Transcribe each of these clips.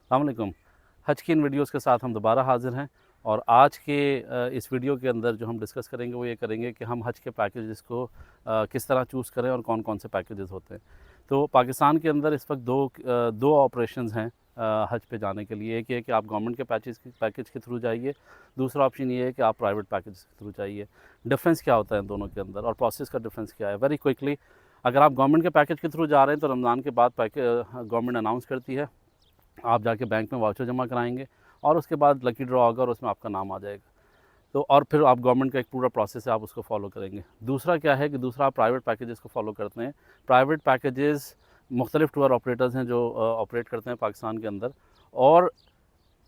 अस्सलाम वालेकुम। हज की इन वीडियोज़ के साथ हम दोबारा हाज़िर हैं और आज के इस वीडियो के अंदर जो हम डिस्कस करेंगे वो ये करेंगे कि हम हज के पैकेजेस को किस तरह चूज़ करें और कौन-कौन से पैकेजेस होते हैं। तो पाकिस्तान के अंदर इस वक्त दो ऑपरेशंस हैं हज पे जाने के लिए। एक ये है कि आप गवर्नमेंट के पैकेज के थ्रू जाइए, दूसरा ऑप्शन ये है कि आप प्राइवेट पैकेज के थ्रू जाइए। डिफरेंस क्या होता है इन दोनों के अंदर और प्रोसेस का डिफरेंस क्या है? वेरी क्विकली, अगर आप गवर्नमेंट के पैकेज के थ्रू जा रहे हैं तो रमज़ान के बाद गवर्नमेंट अनाउंस करती है, आप जाके बैंक में वाउचर जमा कराएंगे और उसके बाद लकी ड्रॉ होगा और उसमें आपका नाम आ जाएगा। तो और फिर आप गवर्नमेंट का एक पूरा प्रोसेस है, आप उसको फॉलो करेंगे। दूसरा क्या है कि दूसरा आप प्राइवेट पैकेजेस को फॉलो करते हैं। प्राइवेट पैकेजेस मुख्तलिफ टूर ऑपरेटर्स हैं जो ऑपरेट करते हैं पाकिस्तान के अंदर, और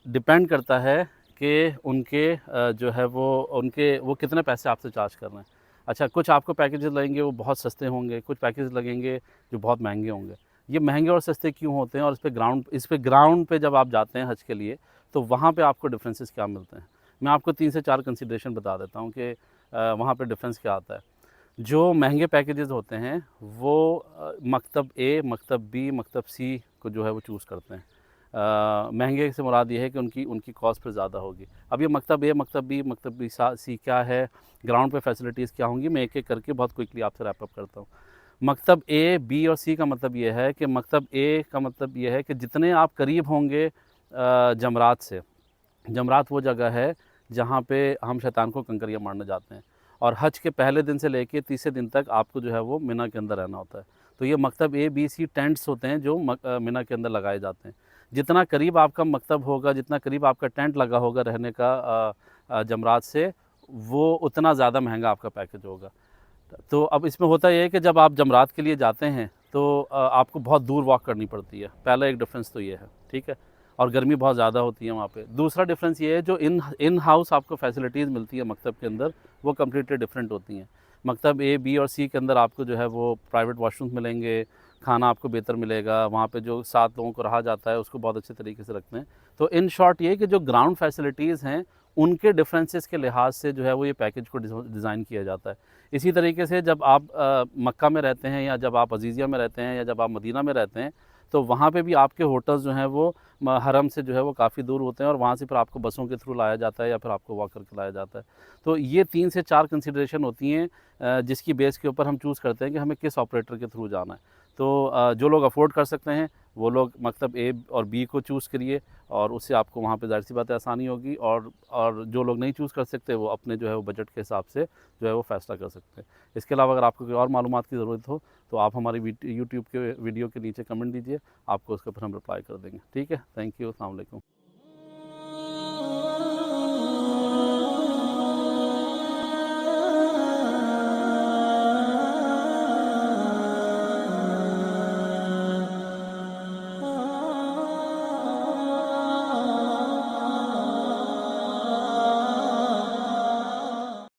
डिपेंड करता है कि उनके जो है वो कितने पैसे आपसे चार्ज कर रहे हैं। अच्छा, कुछ आपको पैकेजेस लगेंगे वो बहुत सस्ते होंगे, कुछ पैकेज लगेंगे जो बहुत महंगे होंगे। ये महंगे और सस्ते क्यों होते हैं और इस पे ग्राउंड पे जब आप जाते हैं हज के लिए तो वहाँ पे आपको डिफरेंसेस क्या मिलते हैं? मैं आपको 3 से 4 कंसिडरेशन बता देता हूँ कि वहाँ पे डिफरेंस क्या आता है। जो महंगे पैकेजेस होते हैं वो मकतब ए, मकतब बी, मकतब सी को जो है वो चूज़ करते हैं। महंगे से मुराद ये है कि उनकी उनकी कॉस्ट फिर ज़्यादा होगी। अब ये मकतब ए, मकतब बी सी क्या है, ग्राउंड पे फैसिलिटीज़ क्या होंगी, मैं एक-एक करके बहुत क्विकली आपसे रैप अप करता हूँ। मकतब ए, बी और सी का मतलब ये है कि मकतब ए का मतलब ये है कि जितने आप करीब होंगे जमरात से। जमरात वो जगह है जहाँ पे हम शैतान को कंकरियाँ मारने जाते हैं, और हज के पहले दिन से लेके तीसरे दिन तक आपको जो है वो मिना के अंदर रहना होता है। तो ये मकतब ए, बी, सी टेंट्स होते हैं जो मिना के अंदर लगाए जाते हैं। जितना करीब आपका मकतब होगा, जितना करीब आपका टेंट लगा होगा रहने का जमरात से, वो उतना ज़्यादा महंगा आपका पैकेज होगा। तो अब इसमें होता ये है कि जब आप जमरात के लिए जाते हैं तो आपको बहुत दूर वॉक करनी पड़ती है। पहला एक डिफरेंस तो ये है, ठीक है? और गर्मी बहुत ज़्यादा होती है वहाँ पे। दूसरा डिफरेंस ये है, जो इन हाउस आपको फैसिलिटीज़ मिलती है मकतब के अंदर, वो कम्प्लीटली डिफरेंट होती हैं। मकतब ए, बी और सी के अंदर आपको जो है वो प्राइवेट वॉशरूम्स मिलेंगे, खाना आपको बेहतर मिलेगा, वहाँ पे जो 7 लोगों को रहा जाता है उसको बहुत अच्छे तरीके से रखते हैं। तो इन शॉर्ट ये कि जो ग्राउंड फैसिलिटीज़ हैं उनके डिफरेंसेस के लिहाज से जो है वो ये पैकेज को डिज़ाइन किया जाता है। इसी तरीके से जब आप मक्का में रहते हैं, या जब आप अज़ीज़िया में रहते हैं, या जब आप मदीना में रहते हैं, तो वहाँ पे भी आपके होटल्स जो हैं वो हरम से जो है वो काफ़ी दूर होते हैं, और वहाँ से फिर आपको बसों के थ्रू लाया जाता है या फिर आपको वॉक करके लाया जाता है। तो ये 3 से 4 कंसिडरेशन होती हैं जिसकी बेस के ऊपर हम चूज़ करते हैं कि हमें किस ऑपरेटर के थ्रू जाना है। तो जो लोग अफ़ोर्ड कर सकते हैं वो लोग मकतब ए और बी को चूज़ करिए, और उससे आपको वहाँ पे ज़ाहिर-सी बात है आसानी होगी, और जो लोग नहीं चूज़ कर सकते वो अपने जो है वो बजट के हिसाब से जो है वो फ़ैसला कर सकते हैं। इसके अलावा अगर आपको कोई और मालूमात की ज़रूरत हो तो आप हमारी यूट्यूब के वीडियो के नीचे कमेंट दीजिए, आपको उसका फिर हम रिप्लाई कर देंगे। ठीक है? थैंक यू, अस्सलाम वालेकुम।